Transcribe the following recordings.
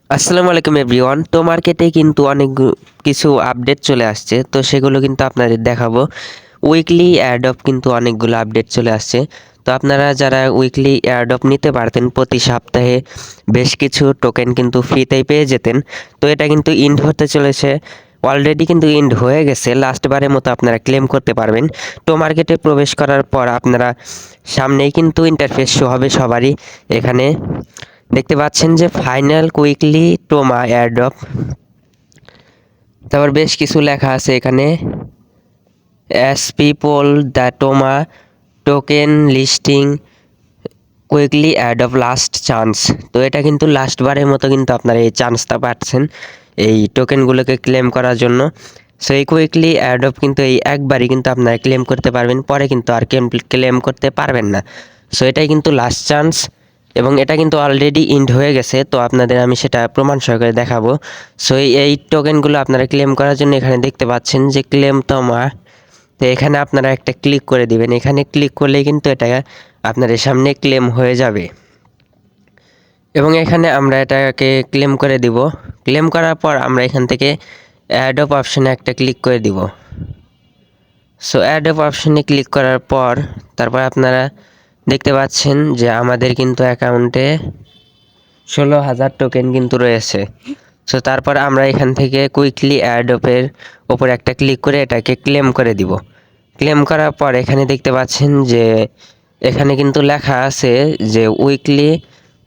আসসালামু আলাইকুম এভরিওয়ান। তো মার্কেটে কিন্তু অনেক কিছু আপডেট চলে আসছে, তো সেগুলো কিন্তু আপনাদের দেখাবো। উইকলি অ্যাডপ কিন্তু অনেকগুলো আপডেট চলে আসছে। তো আপনারা যারা উইকলি অ্যাডপ নিতে পারতেন, প্রতি সপ্তাহে বেশ কিছু টোকেন কিন্তু ফ্রিতেই পেয়ে যেতেন। তো এটা কিন্তু ইন্ড হতে চলেছে, অলরেডি কিন্তু ইন্ড হয়ে গেছে। লাস্টবারের মতো আপনারা ক্লেম করতে পারবেন। তো মার্কেটে প্রবেশ করার পর আপনারা সামনেই কিন্তু ইন্টারফেস শো হবে সবারই। এখানে দেখতে পাচ্ছেন যে ফাইনাল কুইকলি টোমা এয়ারড্রপ, তারপর বেশ কিছু লেখা আছে এখানে। অ্যাস পিপল দ্য টোমা token listing quickly adopt last chance. তো এটা কিন্তু লাস্টবারের মতো কিন্তু আপনারা এই চান্সটা পাচ্ছেন এই টোকেনগুলোকে ক্লেম করার জন্য। সো এই কুইকলি অ্যাডপ কিন্তু এই একবারই কিন্তু আপনারা ক্লেম করতে পারবেন, পরে কিন্তু আর ক্লেম করতে পারবেন না। সো এটাই কিন্তু লাস্ট চান্স, এবং এটা কিন্তু অলরেডি ইন্ড হয়ে গেছে। তো আপনাদের আমি সেটা প্রমাণ সহকারে দেখাবো। সো এই টোকেনগুলো আপনারা ক্লেম করার জন্য এখানে দেখতে পাচ্ছেন যে ক্লেম তোমা। তো এখানে আপনারা একটা ক্লিক করে দিবেন। এখানে ক্লিক করলেই কিন্তু এটা আপনাদের সামনে ক্লেম হয়ে যাবে, এবং এখানে আমরা এটাকে ক্লেম করে দিব। ক্লেম করার পর আমরা এখান থেকে অ্যাডপ অপশনে একটা ক্লিক করে দিব। সো অ্যাডপ অপশনে ক্লিক করার পর তারপর আপনারা দেখতে পাচ্ছেন যে আমাদের কিন্তু অ্যাকাউন্টে 16,000 টোকেন কিন্তু রয়েছে। সো তারপর আমরা এখান থেকে কুইকলি অ্যাডপের ওপর একটা ক্লিক করে এটাকে ক্লেম করে দিব। ক্লেম করার পর এখানে দেখতে পাচ্ছেন যে এখানে কিন্তু লেখা আছে যে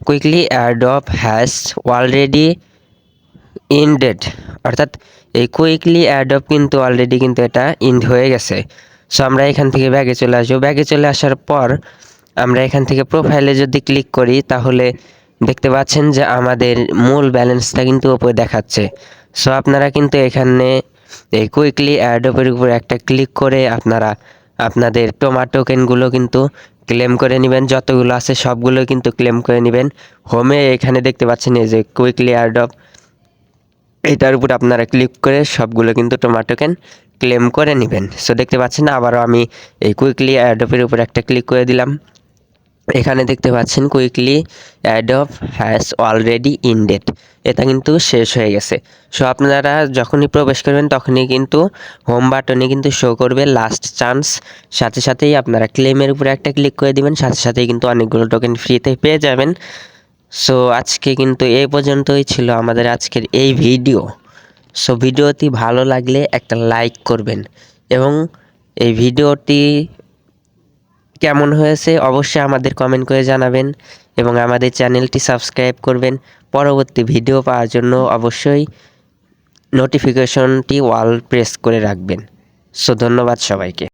কুইকলি অ্যাডপ হ্যাজ অলরেডি ইন্ডেড, অর্থাৎ এই কুইকলি অ্যাডপ কিন্তু অলরেডি কিন্তু এটা ইন্ড হয়ে গেছে। সো আমরা এখান থেকে ব্যাগে চলে আসবো। ব্যাগে চলে আসার পর আমরা এখান থেকে প্রোফাইলে যদি ক্লিক করি তাহলে দেখতে পাচ্ছেন যে আমাদের মূল ব্যালেন্সটা কিন্তু উপরে দেখাচ্ছে। সো আপনারা কিন্তু এখানে এই কুইকলি অ্যাডপের উপর একটা ক্লিক করে আপনারা আপনাদের টোকেনগুলো কিন্তু ক্লেম করে নেবেন। যতগুলো আছে সবগুলো কিন্তু ক্লেম করে নেবেন। হোমে এখানে দেখতে পাচ্ছেন এই যে কুইকলি অ্যাডপ, এটার উপর আপনারা ক্লিক করে সবগুলো কিন্তু টোকেন ক্লেম করে নেবেন। সো দেখতে পাচ্ছেন আবারও আমি এই কুইকলি অ্যাডপের উপর একটা ক্লিক করে দিলাম। এখানে দেখতে পাচ্ছেন কুইকলি অ্যাডপ হ্যাজ অলরেডি ইন্ডেড, এটা কিন্তু শেষ হয়ে গেছে। সো আপনারা যখনই প্রবেশ করবেন তখনই কিন্তু হোম বাটনে কিন্তু শো করবে লাস্ট চান্স। সাথে সাথেই আপনারা ক্লেমের উপরে একটা ক্লিক করে দিবেন, সাথে সাথেই কিন্তু অনেকগুলো টোকেন ফ্রিতে পেয়ে যাবেন। সো আজকে কিন্তু এই পর্যন্তই ছিল আমাদের আজকের এই ভিডিও। সো ভিডিওটি ভালো লাগলে একটা লাইক করবেন, এবং এই ভিডিওটি কেমন হয়েছে অবশ্যই আমাদের কমেন্ট করে জানাবেন, এবং আমাদের চ্যানেলটি সাবস্ক্রাইব করবেন। পরবর্তী ভিডিও পাওয়ার জন্য অবশ্যই নোটিফিকেশনটি অল প্রেস করে রাখবেন। সো ধন্যবাদ সবাইকে।